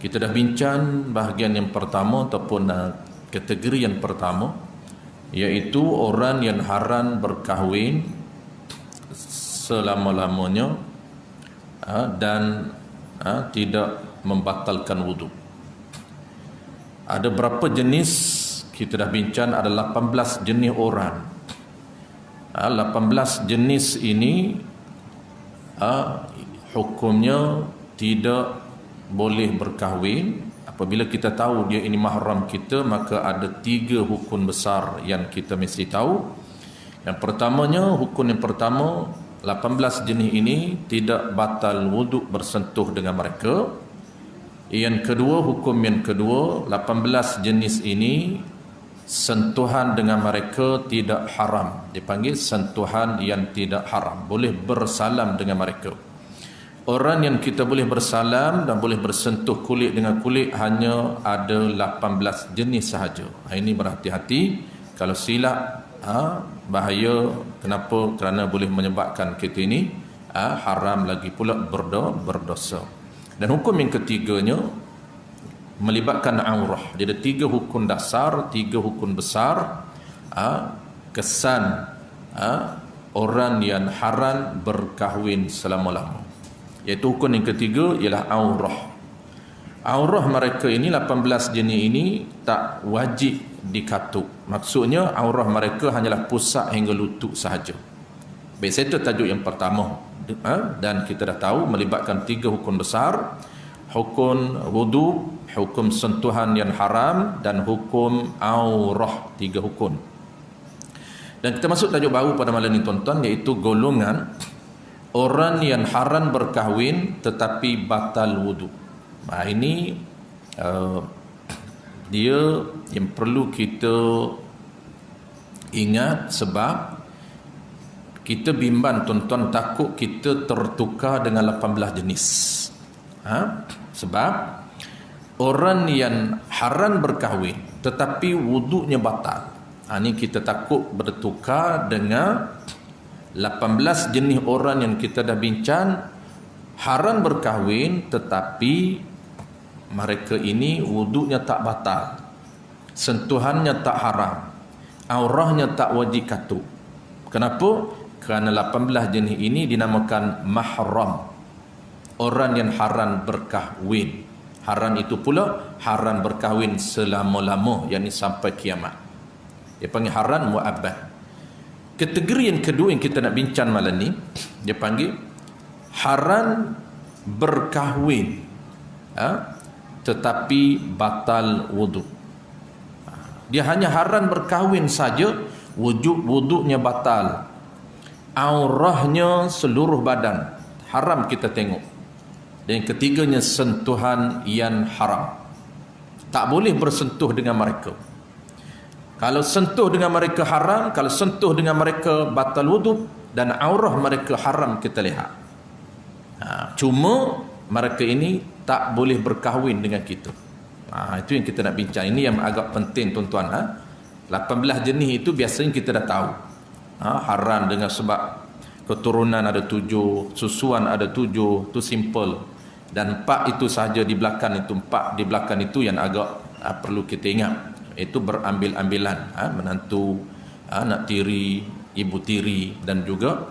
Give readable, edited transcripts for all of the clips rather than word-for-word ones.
Kita dah bincang bahagian yang pertama ataupun kategori yang pertama, iaitu orang yang haram berkahwin selama-lamanya dan tidak membatalkan wuduk. Ada berapa jenis? Kita dah bincang ada 18 jenis orang. 18 jenis ini hukumnya tidak boleh berkahwin. Apabila kita tahu dia ini mahram kita, maka ada 3 hukum besar yang kita mesti tahu. Yang pertamanya, hukum yang pertama, 18 jenis ini tidak batal wuduk bersentuh dengan mereka. Yang kedua, hukum yang kedua, 18 jenis ini sentuhan dengan mereka tidak haram. Dipanggil sentuhan yang tidak haram. Boleh bersalam dengan mereka. Orang yang kita boleh bersalam dan boleh bersentuh kulit dengan kulit hanya ada 18 jenis sahaja. Ini berhati-hati. Kalau silap, bahaya. Kenapa? Kerana boleh menyebabkan kita ini haram lagi pula berdosa. Dan hukum yang ketiganya melibatkan aurah. Dia ada 3 hukum dasar, 3 hukum besar. Kesan orang yang haram berkahwin selama-lama, iaitu hukum yang ketiga ialah aurah. Aurah mereka ini 18 jenis ini tak wajib dikatuk. Maksudnya aurah mereka hanyalah pusat hingga lutut sahaja. Baik, itu tajuk yang pertama. Dan kita dah tahu melibatkan 3 hukum besar: hukum wudu, hukum sentuhan yang haram, dan hukum aurah. 3 hukum. Dan kita masuk tajuk baru pada malam ini tuan-tuan, iaitu golongan orang yang haram berkahwin tetapi batal wudu. Ini dia yang perlu kita ingat, sebab kita bimbang tuan-tuan, takut kita tertukar dengan 18 jenis. Sebab orang yang haram berkahwin tetapi wuduknya batal, ini kita takut bertukar dengan 18 jenis orang yang kita dah bincang. Haram berkahwin tetapi mereka ini wuduknya tak batal, sentuhannya tak haram, aurahnya tak wajib katuk. Kenapa? Kerana 18 jenis ini dinamakan mahram, orang yang haram berkahwin. Haram itu pula haram berkahwin selama-lama, yakni sampai kiamat. Dia panggil haram mu'abbad. Kategori yang kedua yang kita nak bincang malam ni, dia panggil haram berkahwin tetapi batal wuduk. Dia hanya haram berkahwin saja, wuduknya batal, aurahnya seluruh badan haram kita tengok. Dan yang ketiganya sentuhan yang haram, tak boleh bersentuh dengan mereka. Kalau sentuh dengan mereka haram, kalau sentuh dengan mereka batal wuduk, dan aurah mereka haram kita lihat. Cuma mereka ini tak boleh berkahwin dengan kita. Itu yang kita nak bincang. Ini yang agak penting tuan-tuan. 18 jenis itu biasanya kita dah tahu. Haram dengan sebab keturunan ada 7, susuan ada 7, itu simple. Dan 4 itu sahaja di belakang itu, 4 di belakang itu yang agak perlu kita ingat. Itu berambil-ambilan, menantu, anak tiri, ibu tiri, dan juga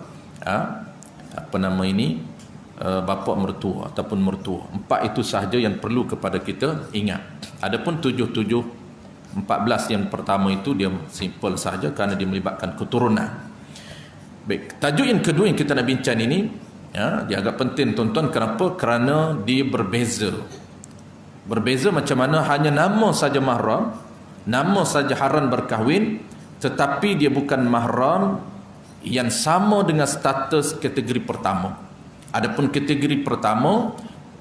bapa mertua ataupun mertua. 4 itu sahaja yang perlu kepada kita ingat. Adapun 7, 14 yang pertama itu dia simple sahaja kerana dia melibatkan keturunan. Baik, tajuk yang kedua yang kita nak bincang ini, dia agak penting tuan-tuan. Kenapa? Kerana dia berbeza. Berbeza macam mana? Hanya nama saja mahram, nama saja haram berkahwin, tetapi dia bukan mahram yang sama dengan status kategori pertama. Adapun kategori pertama,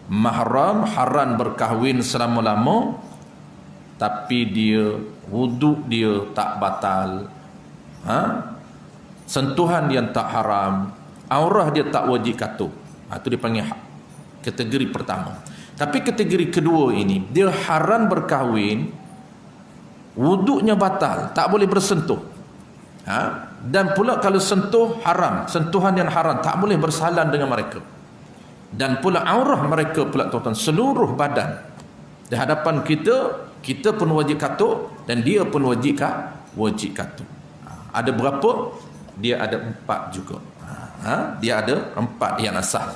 mahram haram berkahwin selama-lama, tapi dia wuduk dia tak batal, sentuhan dia tak haram, aurah dia tak wajib katuk. Itu dipanggil kategori pertama. Tapi kategori kedua ini, dia haram berkahwin, wuduknya batal, tak boleh bersentuh. Dan pula kalau sentuh haram, sentuhan yang haram, tak boleh bersalam dengan mereka. Dan pula aurah mereka pula tuan-tuan, seluruh badan Di hadapan kita, kita pun wajib katuk dan dia pun wajib katuk. Ada berapa? Dia ada 4 juga. Dia ada 4 yang asal.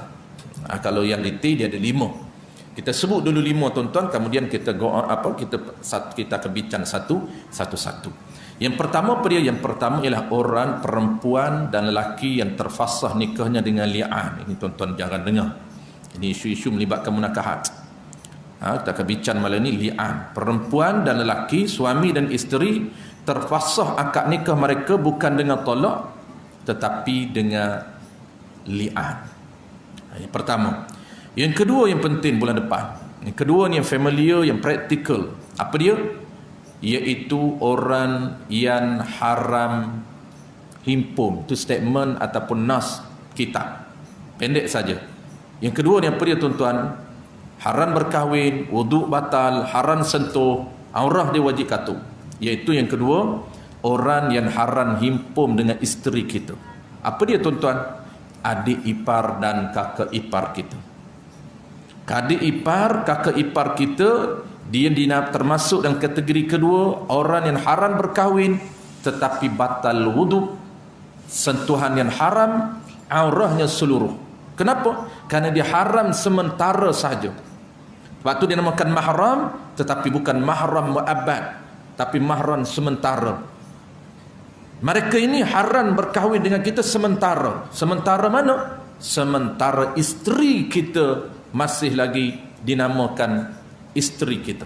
Kalau yang detail dia ada 5. Kita sebut dulu 5 tuan-tuan, kemudian kita kita akan bincang satu-satu. Yang pertama apa dia? Yang pertama ialah orang, perempuan dan lelaki yang terfasah nikahnya dengan li'an. Ini tuan-tuan jangan dengar. Ini isu-isu melibatkan munakahat. Kita akan bincang malam ini li'an. Perempuan dan lelaki, suami dan isteri terfasah akad nikah mereka bukan dengan tolak tetapi dengan li'an. Yang pertama. Yang kedua yang penting bulan depan. Yang kedua ni yang familiar, yang praktikal. Apa dia? Iaitu orang yang haram himpun. Itu statement ataupun nas kitab. Pendek saja. Yang kedua ni apa dia tuan-tuan? Haram berkahwin, wuduk batal, haram sentuh, aurah dia wajib katuk. Iaitu yang kedua, orang yang haram himpun dengan isteri kita. Apa dia tuan-tuan? Adik ipar dan kakak ipar kita. Adik ipar, kakak ipar kita, dia termasuk dalam kategori kedua, orang yang haram berkahwin tetapi batal wuduk, sentuhan yang haram, aurahnya seluruh. Kenapa? Kerana dia haram sementara sahaja. Sebab tu dia namakan mahram, tetapi bukan mahram mu'abbad, tapi mahram sementara. Mereka ini haram berkahwin dengan kita sementara. Sementara mana? Sementara isteri kita masih lagi dinamakan isteri kita.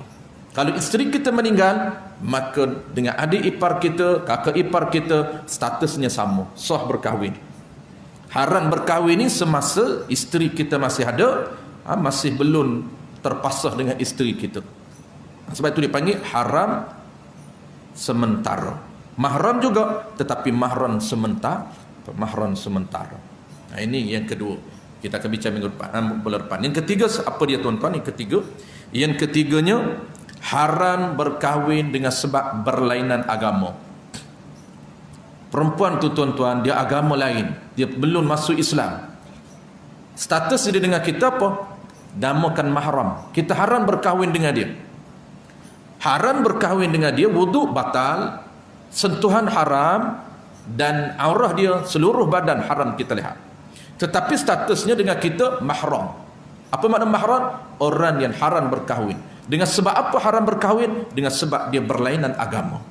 Kalau isteri kita meninggal, maka dengan adik ipar kita, kakak ipar kita, statusnya sama, sah berkahwin. Haram berkahwin ini semasa isteri kita masih ada, masih belum terpasah dengan isteri kita. Sebab itu dipanggil haram sementara. Mahram juga, tetapi mahram sementara. Mahram sementara. Nah, ini yang kedua. Kita akan bincang bulan depan. Yang ketiga apa dia tuan-tuan? Yang ketiganya haram berkahwin dengan sebab berlainan agama. Perempuan tu tuan-tuan, dia agama lain, dia belum masuk Islam. Status dia dengan kita apa? Namakan mahram. Kita haram berkahwin dengan dia. Haram berkahwin dengan dia, wuduk batal, sentuhan haram, dan aurah dia seluruh badan haram kita lihat. Tetapi statusnya dengan kita mahram. Apa makna mahram? Orang yang haram berkahwin. Dengan sebab apa haram berkahwin? Dengan sebab dia berlainan agama.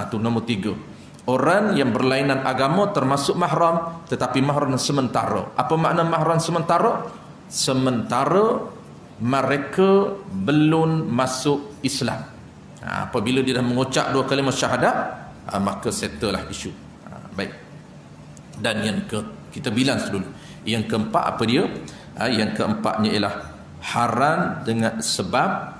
Itu nombor 3. Orang yang berlainan agama termasuk mahram, tetapi mahram sementara. Apa makna mahram sementara? Sementara mereka belum masuk Islam. Apabila dia dah mengucap 2 kalimah syahadat, maka settle lah isu. Baik. Dan yang kita bilang dulu. Yang keempat apa dia? Yang keempatnya ialah haram dengan sebab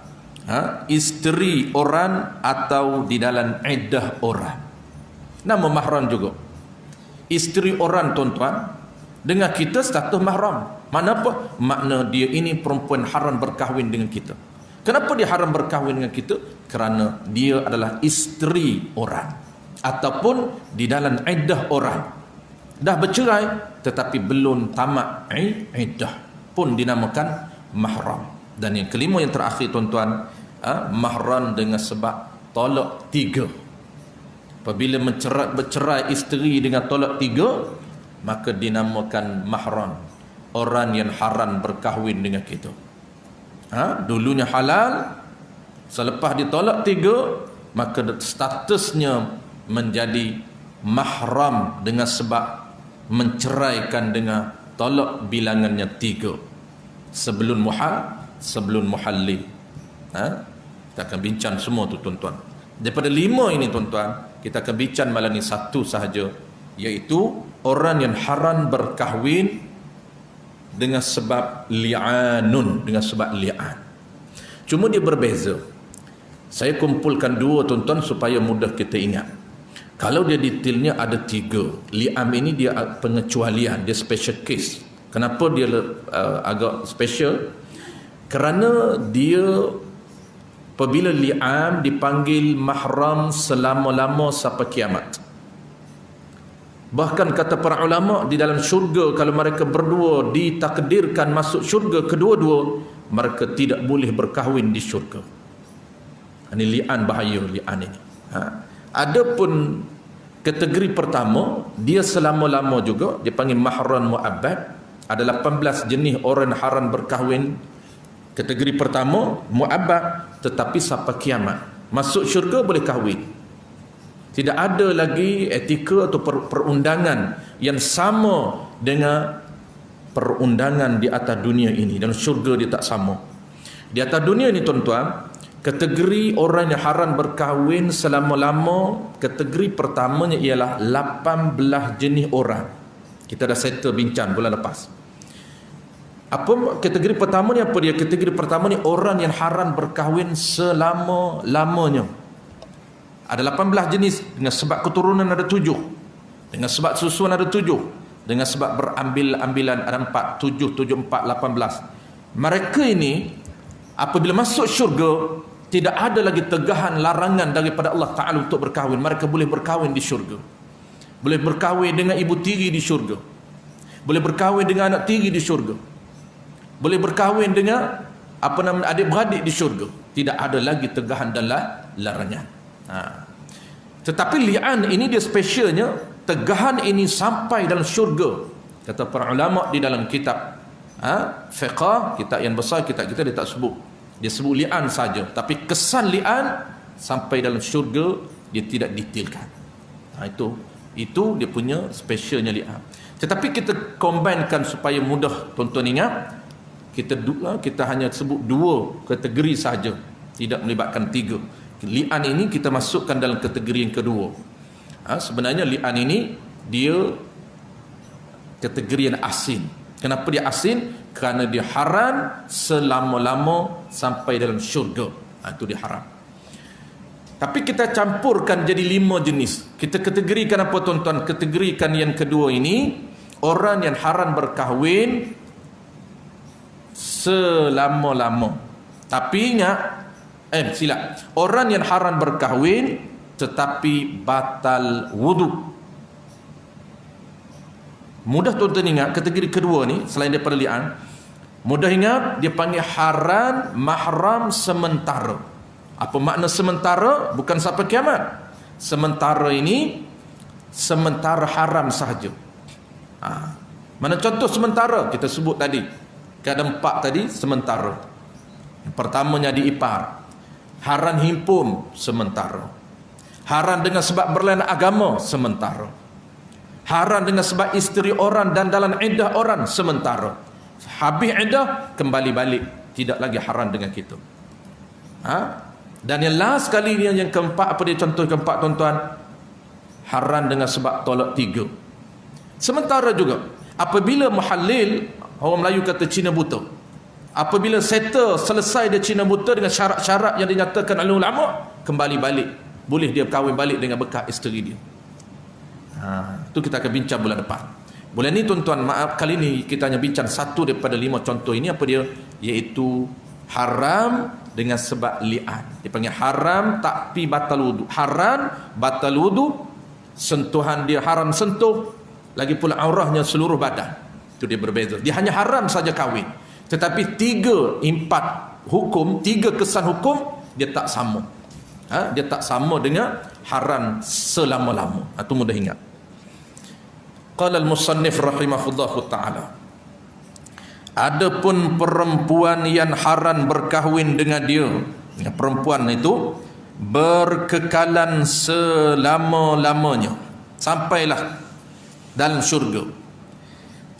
isteri orang atau di dalam iddah orang. Nama mahram juga. Isteri orang tuan-tuan, dengan kita status mahram. Mana apa? Makna dia ini perempuan haram berkahwin dengan kita. Kenapa dia haram berkahwin dengan kita? Kerana dia adalah isteri orang ataupun di dalam iddah orang. Dah bercerai tetapi belum tamat iddah pun dinamakan mahram. Dan yang kelima yang terakhir tuan-tuan, mahram dengan sebab tolak 3. Apabila bercerai isteri dengan tolak 3, maka dinamakan mahram, orang yang haram berkahwin dengan kita. Dulunya halal, selepas ditolak 3, maka statusnya menjadi mahram dengan sebab menceraikan dengan tolak bilangannya 3 sebelum muhallil. Kita akan bincang semua tu tuan-tuan. Daripada 5 ini tuan-tuan, kita akan bincang malam ni 1 sahaja, iaitu orang yang haram berkahwin dengan sebab li'anun, dengan sebab li'an. Cuma dia berbeza. Saya kumpulkan 2 tuan-tuan supaya mudah kita ingat. Kalau dia detailnya ada 3. Li'am ini dia pengecualian, dia special case. Kenapa dia agak special? Kerana dia apabila li'am dipanggil mahram selama-lama sampai kiamat. Bahkan kata para ulama, di dalam syurga kalau mereka berdua ditakdirkan masuk syurga kedua-dua, mereka tidak boleh berkahwin di syurga. Ini li'an, bahaya li'an ini. Adapun kategori pertama, dia selama-lama juga, dia panggil mahram mu'abbad. Ada 18 jenis orang haram berkahwin. Kategori pertama mu'abbad, tetapi sampai kiamat. Masuk syurga boleh kahwin. Tidak ada lagi etika atau perundangan yang sama dengan perundangan di atas dunia ini. Dan syurga dia tak sama. Di atas dunia ini tuan-tuan, kategori orang yang haram berkahwin selama-lama, kategori pertamanya ialah 18 jenis orang. Kita dah settle bincang bulan lepas. Apa kategori pertama ni? Apa dia? Kategori pertama ni orang yang haram berkahwin selama-lamanya. Ada 18 jenis. Dengan sebab keturunan ada 7. Dengan sebab susuan ada 7. Dengan sebab berambil-ambilan ada 4. 7, 7, 4, 18. Mereka ini apabila masuk syurga, tidak ada lagi tegahan larangan daripada Allah Ta'ala untuk berkahwin. Mereka boleh berkahwin di syurga. Boleh berkahwin dengan ibu tiri di syurga. Boleh berkahwin dengan anak tiri di syurga. Boleh berkahwin dengan adik-beradik di syurga. Tidak ada lagi tegahan dan larangan. Tetapi li'an ini dia spesialnya, tegahan ini sampai dalam syurga. Kata para ulama di dalam kitab fiqh, kitab yang besar, kitab kita dia tak sebut. Dia sebut li'an saja, tapi kesan li'an sampai dalam syurga dia tidak detailkan. Itu dia punya spesialnya li'an. Tetapi kita combinekan supaya mudah tuan-tuan ingat. Kita hanya sebut 2 kategori saja, tidak melibatkan 3. Li'an ini kita masukkan dalam kategori yang kedua. Sebenarnya li'an ini dia kategori yang asin. Kenapa dia asin? Kerana dia haram selama-lama sampai dalam syurga. Itu dia haram. Tapi kita campurkan jadi 5 jenis. Kita kategorikan apa tuan-tuan? Kategorikan yang kedua ini, orang yang haram berkahwin selama-lama. Tapi ingat, silap. Orang yang haram berkahwin tetapi batal wudu. Mudah tuan-tuan ingat kategori kedua ni, selain daripada li'an, mudah ingat dia panggil haram mahram sementara. Apa makna sementara? Bukan sampai kiamat. Sementara ini sementara haram sahaja. Mana contoh sementara? Kita sebut tadi, ada 4 tadi sementara. Yang pertamanya diipar, haram himpun sementara, haram dengan sebab berlainan agama sementara, haram dengan sebab isteri orang dan dalam iddah orang sementara. Habis iddah kembali balik, tidak lagi haram dengan kita. Dan yang last sekali yang keempat, apa dia contoh keempat tuan-tuan? Haram dengan sebab tolak 3. Sementara juga apabila muhallil, orang Melayu kata Cina buta, apabila settle selesai dia Cina buta dengan syarat-syarat yang dinyatakan oleh ulama, kembali balik, boleh dia kahwin balik dengan bekas isteri dia. Itu kita akan bincang bulan depan. Bulan ni tuan-tuan, maaf, kali ni kita hanya bincang 1 daripada 5 contoh ini. Apa dia? Iaitu haram dengan sebab li'an. Dia panggil haram tapi batal wudu. Haram batal wudu, sentuhan dia haram sentuh, lagi pula aurahnya seluruh badan. Itu dia berbeza. Dia hanya haram saja kahwin. Tetapi 3, 4 hukum, 3 kesan hukum dia tak sama. Dia tak sama dengan haram selama-lama. Itu mudah ingat. Qala al-musannif rahimahullahu ta'ala, adapun perempuan yang haram berkahwin dengan dia, perempuan itu berkekalan selama-lamanya sampailah dalam syurga.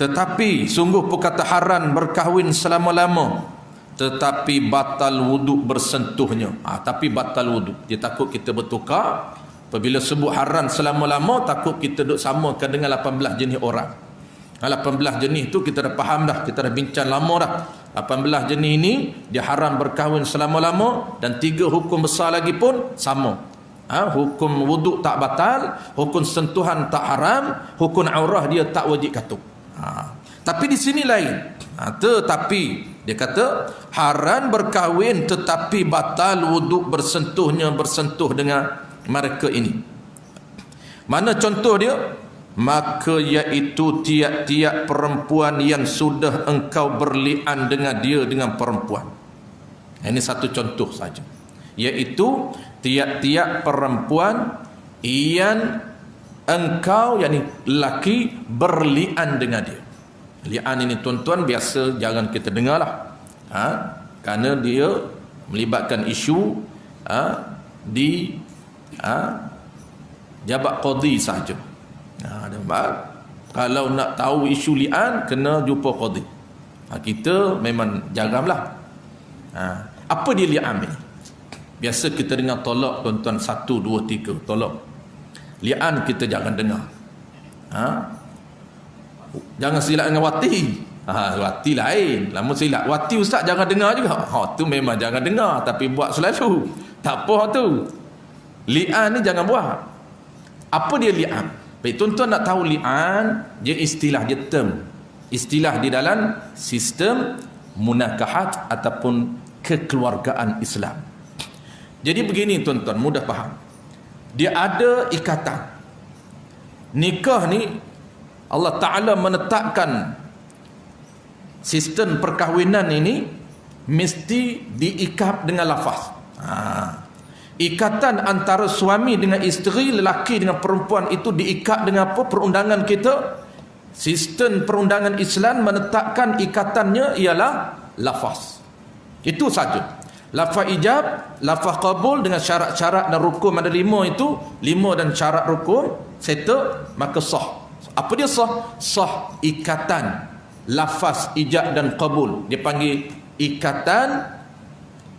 Tetapi sungguh perkata haram berkahwin selama-lama, tetapi batal wuduk bersentuhnya. Tapi batal wuduk, dia takut kita bertukar. Apabila sebut haram selama-lama, takut kita duduk samakan dengan 18 jenis orang. 18 jenis tu kita dah faham dah, kita dah bincang lama dah. 18 jenis ini dia haram berkahwin selama-lama, dan 3 hukum besar lagi pun sama. Hukum wuduk tak batal, hukum sentuhan tak haram, hukum aurah dia tak wajib katuk. Tapi di sini lain. Tetapi dia kata haram berkahwin tetapi batal wuduk bersentuh dengan mereka ini. Mana contoh dia? maka iaitu tiap-tiap perempuan yang sudah engkau berlian dengan dia dengan perempuan. Ini satu contoh saja, iaitu tiap-tiap perempuan yang engkau, yakni lelaki, berlian dengan dia. Lian ini tuan-tuan biasa jangan kita dengar lah, kerana dia melibatkan isu di jabat qadi saja. Kalau nak tahu isu lian, kena jumpa qadi. Kita memang jaranglah. Apa dia lian ni? Biasa kita dengar tolak, tuan-tuan, 1, 2, 3 tolak. Lian kita jangan dengar. Jangan silap dengan wati. Wati lain, lama silap. Wati ustaz jangan dengar juga. Tu memang jangan dengar, tapi buat selalu. Tak apa tu. Lian ni jangan buat. Apa dia lian? Baik, tuan-tuan nak tahu lian, dia istilah, dia term. Istilah di dalam sistem munakahat ataupun kekeluargaan Islam. Jadi begini tuan-tuan, mudah faham. Dia ada ikatan. Nikah ni Allah Ta'ala menetapkan sistem perkahwinan ini mesti diikat dengan lafaz. Ikatan antara suami dengan isteri, lelaki dengan perempuan itu diikat dengan apa? Perundangan kita. Sistem perundangan Islam menetapkan ikatannya ialah lafaz. Itu saja. Lafaz ijab, lafaz qabul dengan syarat-syarat dan rukun ada 5 itu, 5 dan syarat rukun settle, maka sah. Apa dia sah? Sah ikatan lafaz ijab dan qabul. Dia panggil ikatan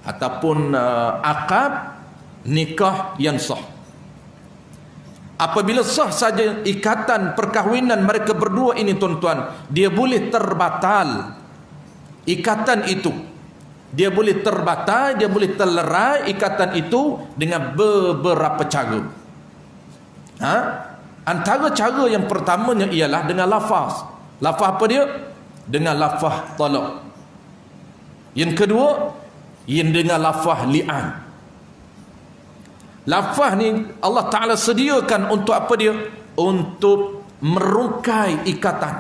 ataupun akad nikah yang sah. Apabila sah saja ikatan perkahwinan mereka berdua ini tuan-tuan, dia boleh terbatal. Ikatan itu dia boleh terbatal, dia boleh terlerai ikatan itu dengan beberapa cara. Antara cara yang pertamanya ialah dengan lafaz. Lafaz apa dia? Dengan lafaz talak. Yang kedua, yang dengan lafaz li'an. Lafaz ni Allah Ta'ala sediakan untuk apa dia? Untuk merungkai ikatan.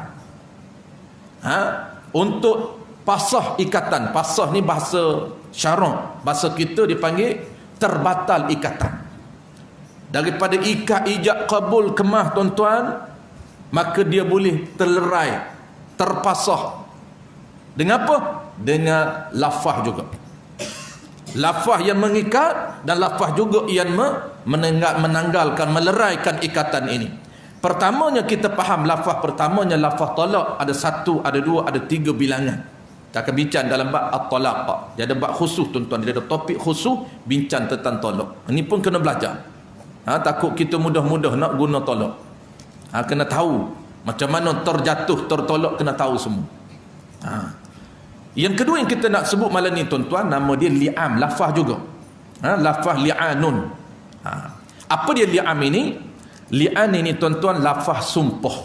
Untuk pasah ikatan. Pasah ni bahasa syarak, bahasa kita dipanggil terbatal ikatan. Daripada ikat ijab qabul kemah tuan-tuan, maka dia boleh terlerai, terpasah. Dengan apa? Dengan lafaz juga. Lafaz yang mengikat dan lafaz juga yang menanggalkan, meleraikan ikatan ini. Pertamanya kita faham lafaz pertamanya lafaz talak ada 1, ada 2, ada 3 bilangan. Kita akan bincang dalam bab at-talaq. Dia ada bab khusus tuan-tuan, dia ada topik khusus bincang tentang talak. Ini pun kena belajar. Takut kita mudah-mudah nak guna talak. Kena tahu macam mana terjatuh, tertolak, kena tahu semua. Yang kedua yang kita nak sebut malam ni tuan-tuan, nama dia li'am, lafaz juga. Lafaz li'anun. Apa dia li'am ini? Li'an ini tuan-tuan lafaz sumpah.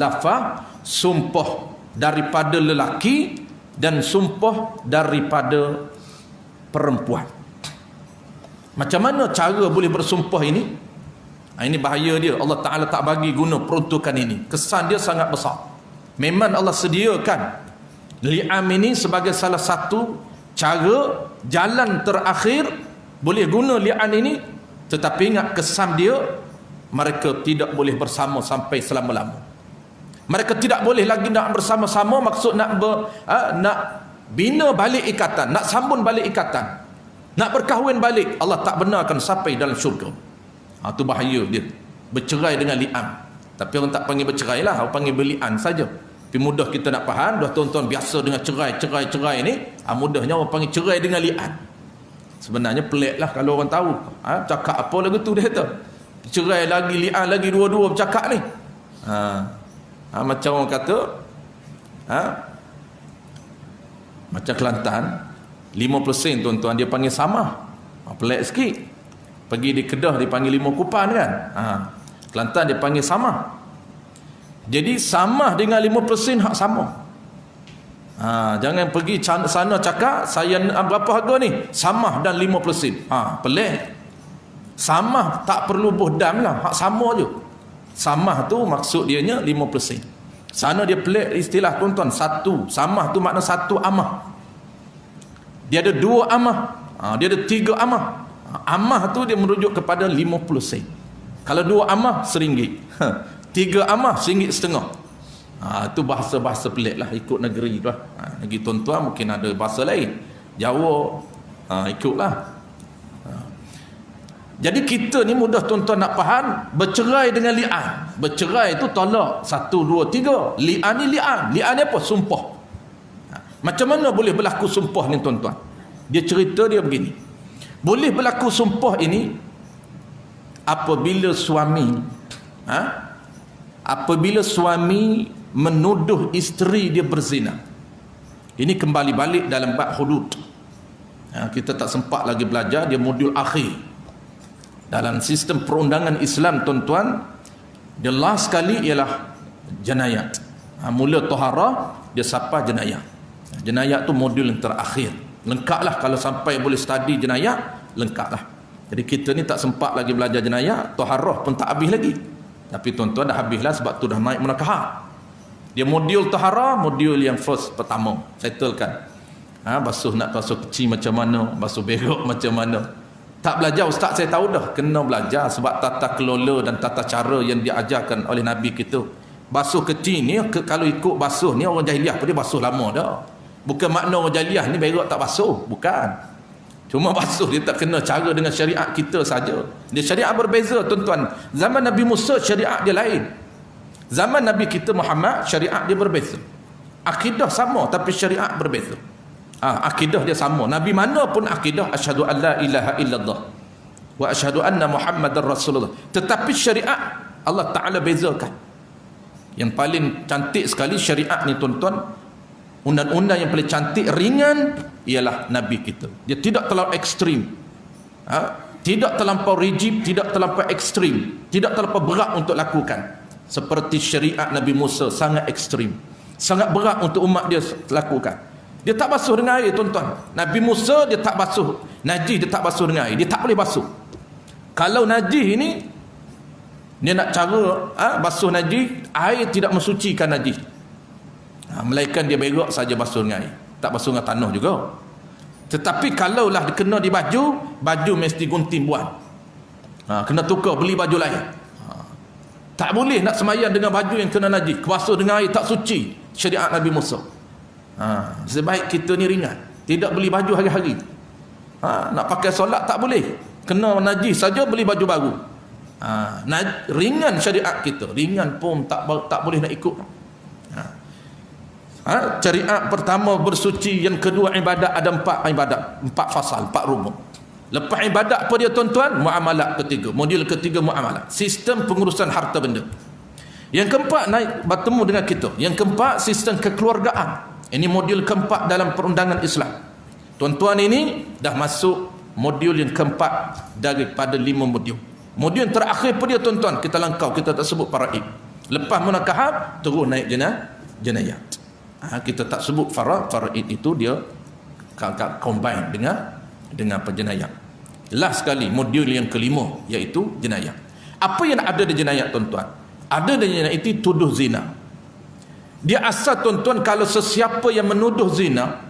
Lafaz sumpah daripada lelaki dan sumpah daripada perempuan. Macam mana cara boleh bersumpah ini? Ini bahaya dia. Allah Ta'ala tak bagi guna peruntukan ini. Kesan dia sangat besar. Memang Allah sediakan li'am ini sebagai salah satu cara, jalan terakhir boleh guna li'an ini. Tetapi ingat kesan dia, mereka tidak boleh bersama sampai selama-lama. Mereka tidak boleh lagi nak bersama-sama, maksud nak bina balik ikatan, nak sambung balik ikatan, nak berkahwin balik. Allah tak benarkan sampai dalam syurga. Itu bahaya dia. Bercerai dengan li'an. Tapi orang tak panggil bercerai lah, orang panggil berli'an saja. Tapi mudah kita nak faham. Dah tuan-tuan biasa dengan cerai ni, mudahnya orang panggil cerai dengan li'an. Sebenarnya pelik lah kalau orang tahu. Cakap apa lagu tu dia kata, cerai lagi, li'an lagi, dua-dua bercakap ni. Macam orang kata, macam Kelantan, 50% tuan-tuan dia panggil sama. Pelik sikit. Pergi di Kedah dia panggil 5 kupan kan. Kelantan dia panggil sama. Jadi sama dengan 50% hak sama. Jangan pergi sana cakap saya berapa harga ni? Sama dan 50%. Pelik. Sama tak perlu bohdam lah, hak sama je. Samah tu maksud dianya 50 sen. Sana dia pelik istilah tuan-tuan, satu. Samah tu makna satu amah. Dia ada 2 amah. Dia ada 3 amah. Amah tu dia merujuk kepada 50 sen. Kalau 2 amah RM1. 3 amah RM1.50. Itu bahasa-bahasa pelik lah, ikut negeri lah. Negeri tuan-tuan mungkin ada bahasa lain. Jawa ikutlah. Jadi kita ni mudah tuan-tuan nak faham. Bercerai dengan li'an. Bercerai tu tolak 1, 2, 3. Li'an ni li'an. Li'an ni apa? Sumpah. Macam mana boleh berlaku sumpah ni tuan-tuan? Dia cerita dia begini. Boleh berlaku sumpah ini apabila suami apabila suami menuduh isteri dia berzina. Ini kembali balik dalam bab hudud. Kita tak sempat lagi belajar, dia modul akhir dalam sistem perundangan Islam tuan-tuan. Dia last sekali ialah jenayat. Mula toharah, dia sapa jenayat. Jenayat tu modul yang terakhir. Lengkaplah kalau sampai boleh study jenayat, lengkaplah. Jadi kita ni tak sempat lagi belajar jenayat, toharah pun tak habis lagi. Tapi tuan-tuan dah habislah sebab tu dah naik munakahah. Dia modul toharah, modul yang first pertama, settlekan. Basuh nak basuh kecil macam mana, basuh berok macam mana. Tak belajar ustaz, saya tahu dah. Kena belajar sebab tata kelola dan tata cara yang diajarkan oleh Nabi kita. Basuh kecil ni, kalau ikut basuh ni orang jahiliah pun dia basuh lama dah. Bukan makna orang jahiliah ni berok tak basuh, bukan. Cuma basuh dia tak kena cara dengan syariat kita saja. Dia syariat berbeza tuan-tuan. Zaman Nabi Musa syariat dia lain. Zaman Nabi kita Muhammad syariat dia berbeza. Akidah sama tapi syariat berbeza. Akidah dia sama. Nabi mana pun akidah asyhadu an la ilaha illallah wa asyhadu anna Muhammadar Rasulullah. Tetapi syariat Allah Taala bezakan. Yang paling cantik sekali syariat ni tuan-tuan, undang-undang yang paling cantik ringan ialah Nabi kita. Dia tidak terlalu ekstrim. Tidak terlampau rigid, tidak terlampau ekstrim, tidak terlampau berat untuk lakukan. Seperti syariat Nabi Musa sangat ekstrim, sangat berat untuk umat dia lakukan. Dia tak basuh dengan air tuan-tuan. Nabi Musa dia tak basuh najis, dia tak basuh dengan air, dia tak boleh basuh. Kalau najis ini dia nak cara basuh najis, air tidak mensucikan najis. Melainkan dia berok saja basuh dengan air, tak basuh dengan tanah juga. Tetapi kalaulah dia kena di baju, baju mesti gunting buang. Kena tukar beli baju lain. Tak boleh nak semayang dengan baju yang kena najis, basuh dengan air tak suci. Syariat Nabi Musa. Sebaik kita ni ringan, tidak beli baju hari-hari. Nak pakai solat tak boleh, kena najis saja beli baju baru. Ringan syariat kita, ringan pun tak boleh nak ikut. Syariat pertama bersuci, yang kedua ibadat. Ada 4 ibadat, 4 fasal, 4 rukun. Lepas ibadat apa dia tuan-tuan? Muamalat ketiga, modul ketiga muamalat, sistem pengurusan harta benda. Yang keempat naik bertemu dengan kita. Yang keempat sistem kekeluargaan. Ini modul keempat dalam perundangan Islam. Tuan-tuan ini dah masuk modul yang keempat daripada 5 modul. Modul yang terakhir pun dia tuan-tuan, kita langkau, kita tak sebut faraid. Lepas munakahat terus naik jenayat. Kita tak sebut faraid itu, dia combine dengan penjenayat. Last sekali modul yang kelima iaitu jenayat. Apa yang ada di jenayat tuan-tuan? Ada di jenayat itu tuduh zina. Dia asal tuan-tuan, kalau sesiapa yang menuduh zina,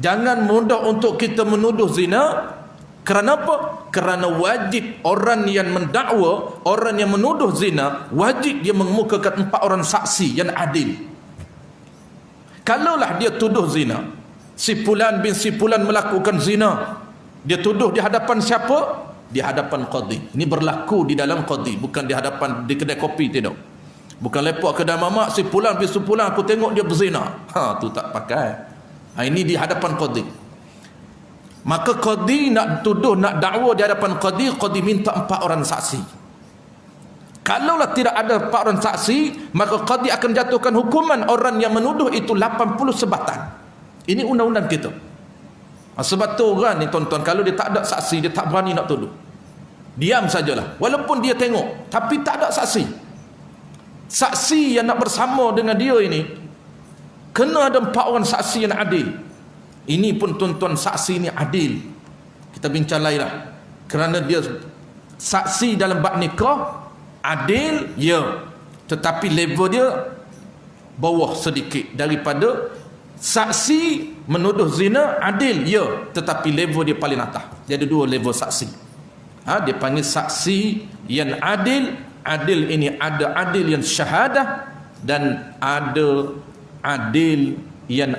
jangan mudah untuk kita menuduh zina. Kerana apa? Kerana wajib orang yang mendakwa, orang yang menuduh zina, wajib dia mengemukakan 4 orang saksi yang adil. Kalaulah dia tuduh zina, si fulan bin si fulan melakukan zina, dia tuduh di hadapan siapa? Di hadapan qadi. Ini berlaku di dalam qadi, bukan di hadapan di kedai kopi, tidak. Bukan lepak kedai mamak, si fulan bin si fulan aku tengok dia berzina. Tu tak pakai. Ini di hadapan qadi. Maka qadi nak tuduh, nak dakwa di hadapan qadi, qadi minta 4 orang saksi. Kalaulah tidak ada 4 orang saksi, maka qadi akan jatuhkan hukuman orang yang menuduh itu 80 sebatan. Ini undang-undang kita. Sebab tu orang ni tuan-tuan, kalau dia tak ada saksi, dia tak berani nak tuduh. Diam sajalah. Walaupun dia tengok, tapi tak ada saksi. Saksi yang nak bersama dengan dia ini kena ada 4 orang saksi yang adil. Ini pun tuan-tuan, saksi ini adil. Kita bincang lain lah. Kerana dia saksi dalam bab nikah, adil, ya, tetapi level dia bawah sedikit daripada saksi menuduh zina. Adil, ya, tetapi level dia paling atas. Dia ada dua level saksi. Dia panggil saksi yang adil. Adil ini ada adil yang syahadah dan ada adil yang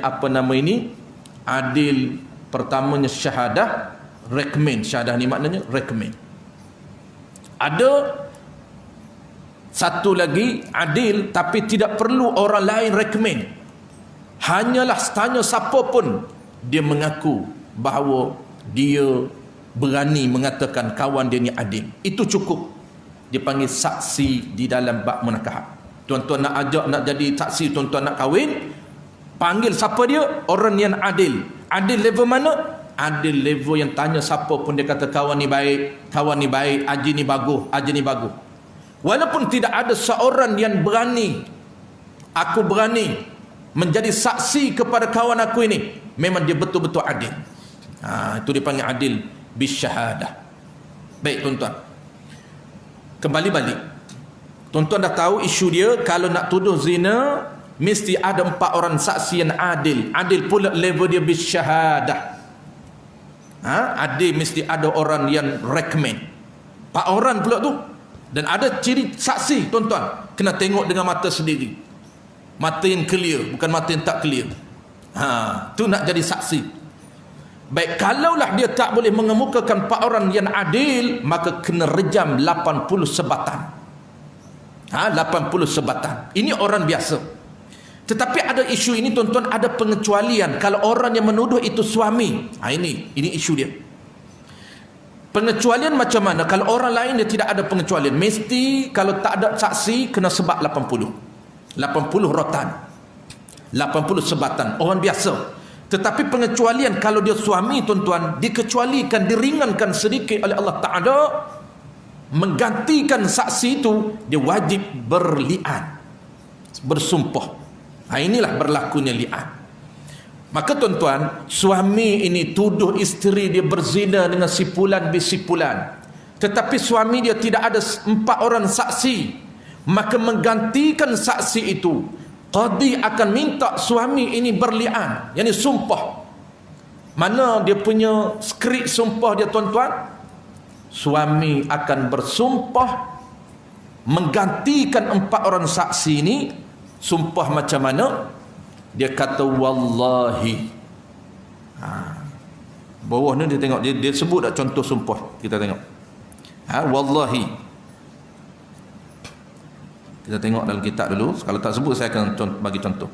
adil pertamanya syahadah, recommend. Syahadah ni maknanya recommend. Ada satu lagi adil tapi tidak perlu orang lain recommend. Hanyalah tanya siapa pun dia mengaku bahawa dia berani mengatakan kawan dia ni adil. Itu cukup. Dia panggil saksi di dalam bab munakahat. Tuan-tuan nak ajak nak jadi saksi, tuan-tuan nak kahwin, panggil siapa dia? Orang yang adil. Adil level mana? Adil level yang tanya siapa pun dia kata kawan ni baik, haji ni bagus. Walaupun tidak ada seorang yang berani, aku berani menjadi saksi kepada kawan aku ini, memang dia betul-betul adil. Itu dipanggil adil bisyahadah. Baik tuan-tuan, kembali balik. Tuan-tuan dah tahu isu dia. Kalau nak tuduh zina, mesti ada 4 orang saksi yang adil. Adil pula level dia bisyahadah. Adil mesti ada orang yang recommend. 4 orang pula tu. Dan ada ciri saksi, tuan-tuan, kena tengok dengan mata sendiri. Mata yang clear, bukan mata yang tak clear. Tu nak jadi saksi. Baik, kalaulah dia tak boleh mengemukakan 4 orang yang adil, maka kena rejam 80 sebatan. 80 sebatan. Ini orang biasa. Tetapi ada isu ini tuan-tuan, ada pengecualian. Kalau orang yang menuduh itu suami, ini isu dia. Pengecualian macam mana? Kalau orang lain dia tidak ada pengecualian. Mesti kalau tak ada saksi kena sebab 80 rotan, 80 sebatan. Orang biasa. Tetapi pengecualian kalau dia suami, tuan-tuan, dikecualikan, diringankan sedikit oleh Allah Ta'ala. Menggantikan saksi itu, dia wajib berli'an, bersumpah. Inilah berlakunya li'an. Maka tuan-tuan, suami ini tuduh isteri dia berzina dengan si fulan bin si fulan, tetapi suami dia tidak ada 4 orang saksi, maka menggantikan saksi itu, qadi akan minta suami ini berli'an, yakni sumpah. Mana dia punya skrip sumpah dia, tuan-tuan? Suami akan bersumpah menggantikan 4 orang saksi ini. Sumpah macam mana? Dia kata wallahi. Bawah ni dia tengok, dia sebut tak contoh sumpah, kita tengok. Wallahi. Kita tengok dalam kitab dulu. Kalau tak sebut saya akan bagi contoh.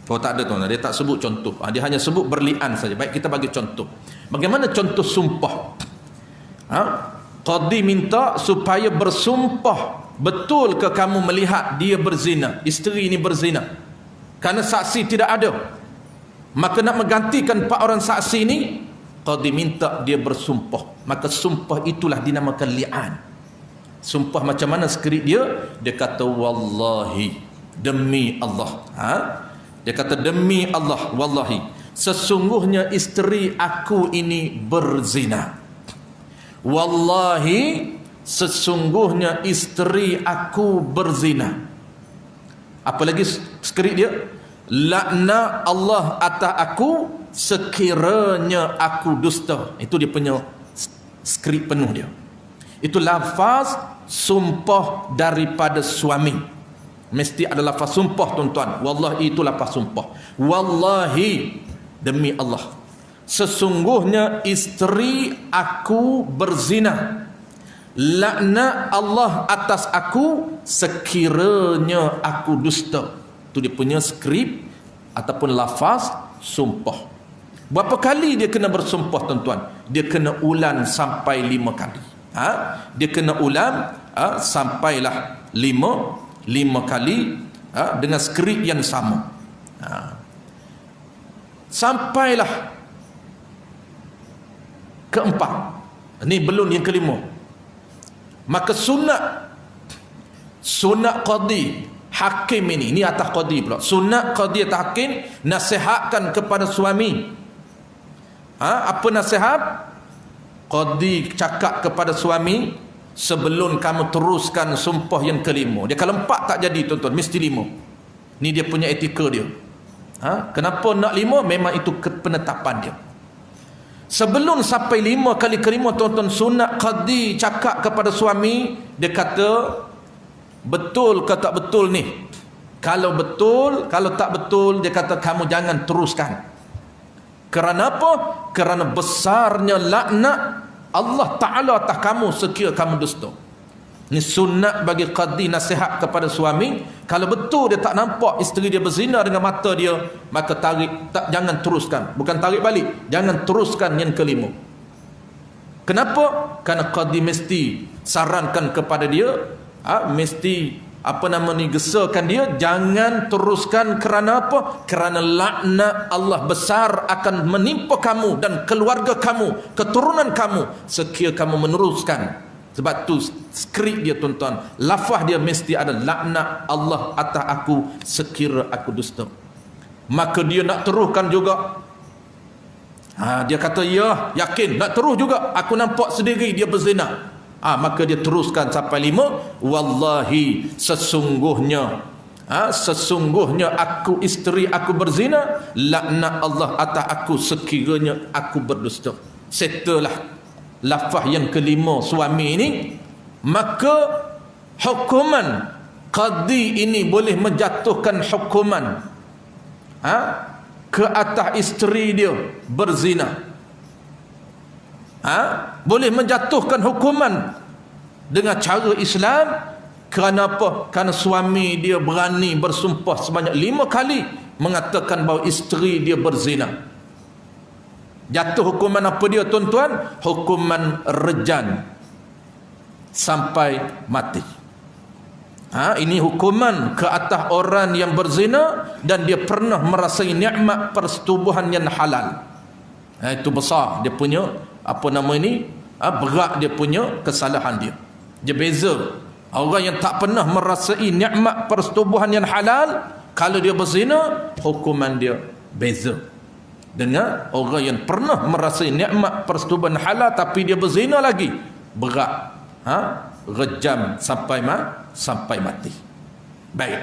Kalau tak ada tuan, dia tak sebut contoh. Dia hanya sebut berlian saja. Baik, kita bagi contoh. Bagaimana contoh sumpah? Qadi minta supaya bersumpah, betul ke kamu melihat dia berzina, isteri ini berzina? Kerana saksi tidak ada, maka nak menggantikan 4 orang saksi ini, qadi minta dia bersumpah. Maka sumpah itulah dinamakan li'an. Sumpah macam mana skrip dia? Dia kata wallahi, demi Allah. Dia kata demi Allah, wallahi, sesungguhnya isteri aku ini berzina. Wallahi, sesungguhnya isteri aku berzina. Apa lagi skrip dia? Laknat Allah atas aku sekiranya aku dusta. Itu dia punya skrip penuh dia. Itu lafaz sumpah daripada suami. Mesti ada lafaz sumpah, tuan-tuan. Wallahi itu lafaz sumpah. Wallahi, demi Allah, sesungguhnya isteri aku berzina. Laknat Allah atas aku sekiranya aku dusta. Itu dia punya skrip ataupun lafaz sumpah. Berapa kali dia kena bersumpah, tuan-tuan? Dia kena ulang sampai 5 kali. Dia kena ulang sampailah 5 kali dengan skrip yang sama. Sampailah keempat. Ini belum yang kelima. Maka sunat qadi hakim ini atas qadi pula. Sunat qadi atas hakim nasihatkan kepada suami. Apa nasihat? qadi cakap kepada suami, sebelum kamu teruskan sumpah yang kelima. Dia kalau 4 tak jadi tuan-tuan, mesti 5. Ni dia punya etika dia. Kenapa nak 5? Memang itu penetapan dia. Sebelum sampai 5 kali kelima, tuan-tuan, sunat qadi cakap kepada suami. Dia kata, betul ke tak betul ni? Kalau betul, kalau tak betul, dia kata kamu jangan teruskan. Kerana apa? Kerana besarnya laknat Allah Ta'ala atas kamu sekiranya kamu dusta. Ini sunat bagi qadi nasihat kepada suami. Kalau betul dia tak nampak isteri dia berzina dengan mata dia, maka jangan teruskan. Bukan tarik balik, jangan teruskan yang kelima. Kenapa? Kerana qadi mesti sarankan kepada dia, mesti gesakan dia, jangan teruskan. Kerana apa? Kerana laknat Allah besar akan menimpa kamu dan keluarga kamu, keturunan kamu sekiranya kamu meneruskan. Sebab tu skrip dia, tuan-tuan, lafaz dia mesti ada, laknat Allah atas aku sekira aku dusta. Maka dia nak teruskan juga. Dia kata, ya, yakin nak terus juga, aku nampak sendiri dia berzina. Maka dia teruskan sampai 5. Wallahi, sesungguhnya aku, isteri aku berzina, laknat Allah atas aku sekiranya aku berdusta. Setelah lafaz yang kelima suami ini, maka hukuman qadi ini boleh menjatuhkan hukuman ke atas isteri dia berzina. Boleh menjatuhkan hukuman dengan cara Islam. Kerana apa? Kerana suami dia berani bersumpah sebanyak 5 kali mengatakan bahawa isteri dia berzina. Jatuh hukuman apa dia, tuan-tuan? Hukuman rejam sampai mati. Ini hukuman ke atas orang yang berzina dan dia pernah merasai nikmat persetubuhan yang halal. Itu besar dia punya berat dia punya kesalahan dia. Dia beza. Orang yang tak pernah merasai nikmat persetubuhan yang halal, kalau dia berzina, hukuman dia beza dengan orang yang pernah merasai nikmat persetubuhan halal tapi dia berzina lagi, berat, rejam sampai mati. Baik,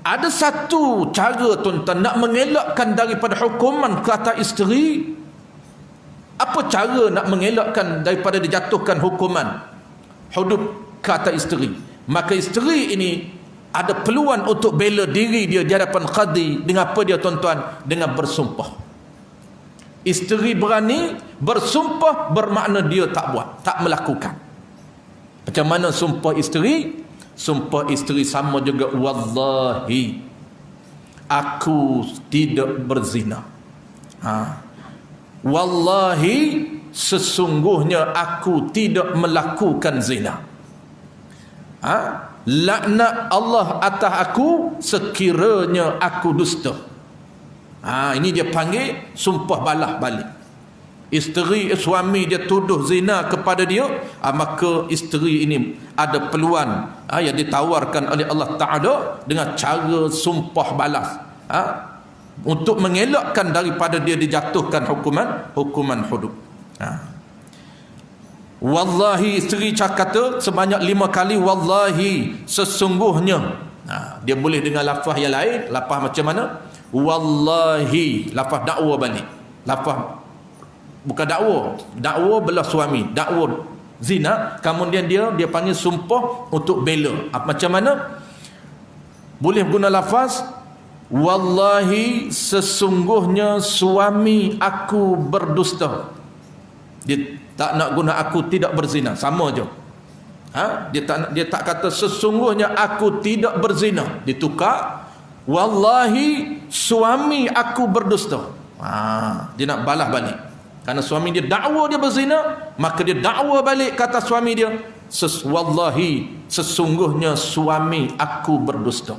ada satu cara, tuan-tuan, nak mengelakkan daripada hukuman ke atas isteri. Apa cara nak mengelakkan daripada dijatuhkan hukuman hudud ke atas isteri? Maka isteri ini ada peluang untuk bela diri dia di hadapan qadi. Dengan apa dia, tuan-tuan? Dengan bersumpah. Isteri berani bersumpah, bermakna dia tak buat, tak melakukan. Macam mana sumpah isteri? Sumpah isteri sama juga, wallahi aku tidak berzina. Wallahi sesungguhnya aku tidak melakukan zina. Laknat Allah atas aku sekiranya aku dusta. Ini dia panggil sumpah balas balik. Suami dia tuduh zina kepada dia, maka isteri ini ada peluang yang ditawarkan oleh Allah Ta'ala dengan cara sumpah balas, untuk mengelakkan daripada dia dijatuhkan hukuman hudud. Wallahi, isteri kata sebanyak 5 kali, wallahi sesungguhnya. Dia boleh dengan lafaz yang lain. Lafaz macam mana? Wallahi, lafaz dakwa balik. Lafaz bukan dakwa belah suami, dakwa zina, kemudian dia panggil sumpah untuk bela. Macam mana? Boleh guna lafaz wallahi sesungguhnya suami aku berdusta. Dia tak nak guna aku tidak berzina, sama je. Dia tak kata sesungguhnya aku tidak berzina, ditukar wallahi suami aku berdusta. Dia nak balas balik. Karena suami dia dakwa dia berzina, maka dia dakwa balik kata suami dia, wallahi sesungguhnya suami aku berdusta.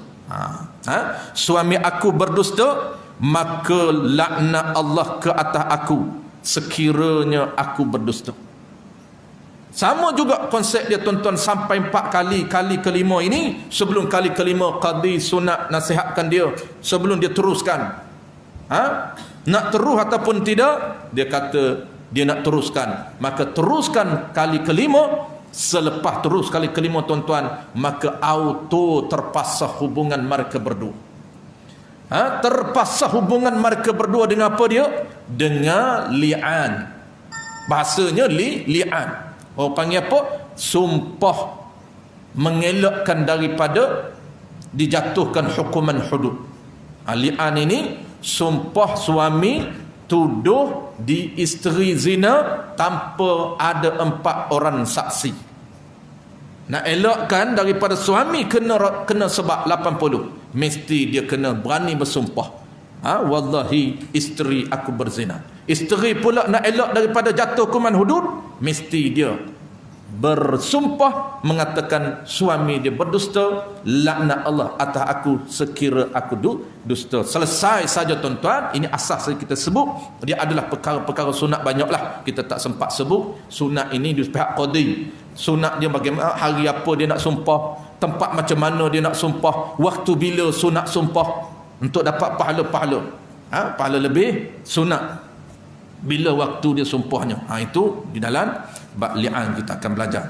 Suami aku berdusta, maka laknat Allah ke atas aku sekiranya aku berdusta. Sama juga konsep dia, tuan-tuan, sampai 4 kali. Kali kelima ini, sebelum kali kelima qadi sunat nasihatkan dia sebelum dia teruskan. Nak terus ataupun tidak, dia kata dia nak teruskan, maka teruskan kali kelima. Selepas terus kali kelima tuan-tuan, maka auto terpasah hubungan mereka berdua. Terpasah hubungan mereka berdua dengan apa dia? Dengan li'an. Bahasanya li'an. Orang panggil apa? Sumpah mengelakkan daripada dijatuhkan hukuman hudud. Li'an ini sumpah suami tuduh di isteri zina tanpa ada 4 orang saksi. Nak elakkan daripada suami kena sebab 80, mesti dia kena berani bersumpah, wallahi isteri aku berzina. Isteri pula nak elak daripada jatuh hukuman hudud, mesti dia bersumpah mengatakan suami dia berdusta, laknat Allah atas aku sekira aku dusta. Selesai saja tuan-tuan. Ini asas yang kita sebut. Dia adalah perkara-perkara sunat banyaklah, kita tak sempat sebut. Sunat ini di pihak qadi. Sunat dia bagaimana, hari apa dia nak sumpah, tempat macam mana dia nak sumpah, waktu bila sunat sumpah untuk dapat pahala-pahala. Pahala lebih sunat bila waktu dia sumpahnya. Itu di dalam bab li'an kita akan belajar.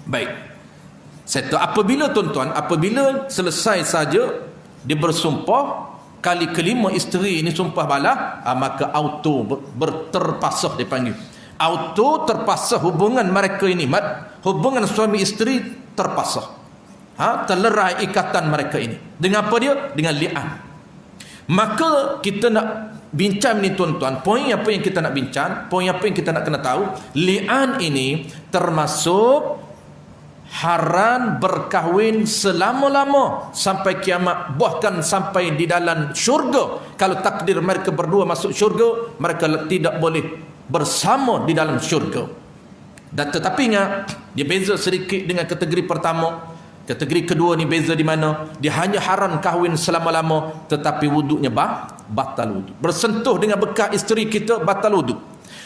Baik. Apabila tuan-tuan, apabila selesai saja dia bersumpah kali kelima, isteri ini sumpah balah, maka auto terpasah dipanggil. Auto terpasah hubungan mereka ini, hubungan suami isteri terpasah. Terlerai ikatan mereka ini. Dengan apa dia? Dengan li'an. Maka kita nak bincang ni tuan-tuan, poin apa yang kita nak bincang, poin apa yang kita nak kena tahu, li'an ini termasuk haram berkahwin selama-lama sampai kiamat, bahkan sampai di dalam syurga. Kalau takdir mereka berdua masuk syurga, mereka tidak boleh bersama di dalam syurga. Dan tetapi ingat, dia beza sedikit dengan kategori pertama. Kategori kedua ni beza di mana? Dia hanya haram kahwin selama-lama, tetapi wuduknya batal wuduk. Bersentuh dengan bekas isteri kita, batal wuduk.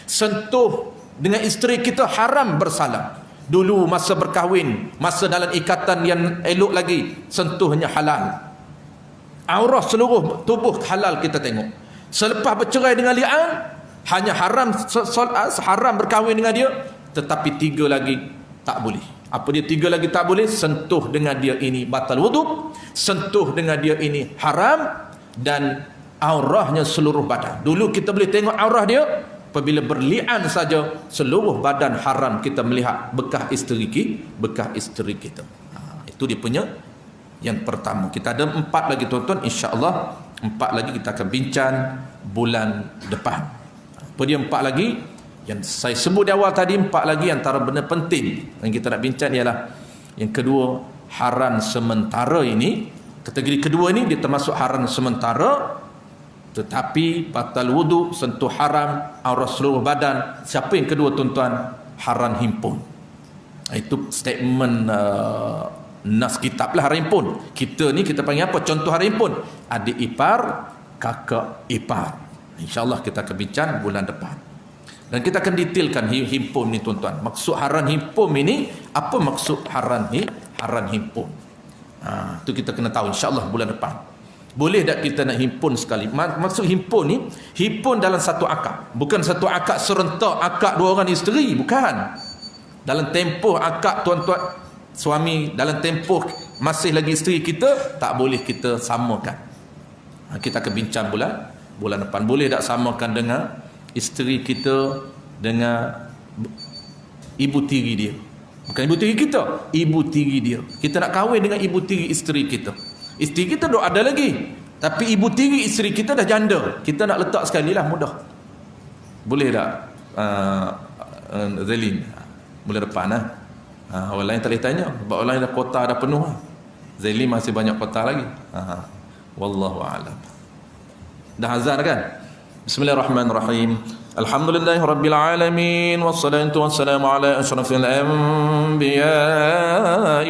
Sentuh dengan isteri kita, haram bersalam. Dulu masa berkahwin, masa dalam ikatan yang elok lagi, sentuhnya halal. Aurah seluruh tubuh halal kita tengok. Selepas bercerai dengan li'an, hanya haram berkahwin dengan dia, tetapi 3 lagi tak boleh. Apa dia 3 lagi tak boleh? Sentuh dengan dia ini batal wuduk, sentuh dengan dia ini haram, dan aurahnya seluruh badan. Dulu kita boleh tengok aurah dia, apabila berli'an saja seluruh badan haram kita melihat bekas isteri kita. Itu dia punya yang pertama. Kita ada 4 lagi tuan-tuan, insya-Allah 4 lagi kita akan bincang bulan depan. Apa dia 4 lagi? Yang saya sebut di awal tadi, 4 lagi antara benda penting yang kita nak bincang ialah yang kedua, haram sementara ini. Kategori kedua ini dia termasuk haram sementara, tetapi batal wuduk, sentuh haram, aurat seluruh badan. Siapa yang kedua tuan-tuan? Haram himpun. Itu statement nas kitab lah, haram himpun. Kita ni kita panggil apa? Contoh haram himpun, adik ipar, kakak ipar. InsyaAllah kita akan bincang bulan depan. Dan kita akan detailkan himpun ni tuan-tuan. Maksud haram himpun ini, apa maksud haram himpun? Itu kita kena tahu insya-Allah bulan depan. Boleh tak kita nak himpun sekali? Maksud himpun ni, himpun dalam satu akad. Bukan satu akad serentak, akad 2 orang isteri, bukan. Dalam tempoh akad tuan-tuan suami, dalam tempoh masih lagi isteri kita, tak boleh kita samakan. Kita akan bincang bulan depan. Boleh tak samakan dengan isteri kita dengan ibu tiri dia? Bukan ibu tiri kita, ibu tiri dia. Kita nak kahwin dengan ibu tiri isteri kita. Isteri kita dok ada lagi, tapi ibu tiri isteri kita dah janda. Kita nak letak sekali lah, mudah. Boleh tak Zelin? Bulan depan orang lain tak boleh tanya, sebab orang lain dah kota dah penuh. Zelin masih banyak kota lagi. Wallahu a'lam. Dah azan kan? Bismillahirrahmanirrahim. Alhamdulillahi rabbil alamin, wassalatu wassalamu ala asyrafil anbiya'i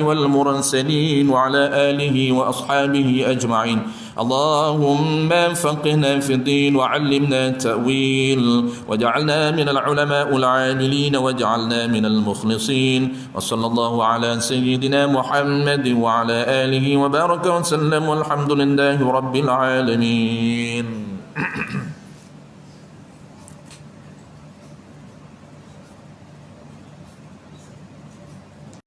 wal mursalin wa ala alihi wa ashabihi ajma'in. Allahumma faqihna fid din wa 'allimna ta'wil waj'alna minal ulama'il 'amilin waj'alna minal mukhlisin. Wa sallallahu ala sayyidina Muhammad wa ala alihi wa baraka wa sallam walhamdulillahi rabbil alamin.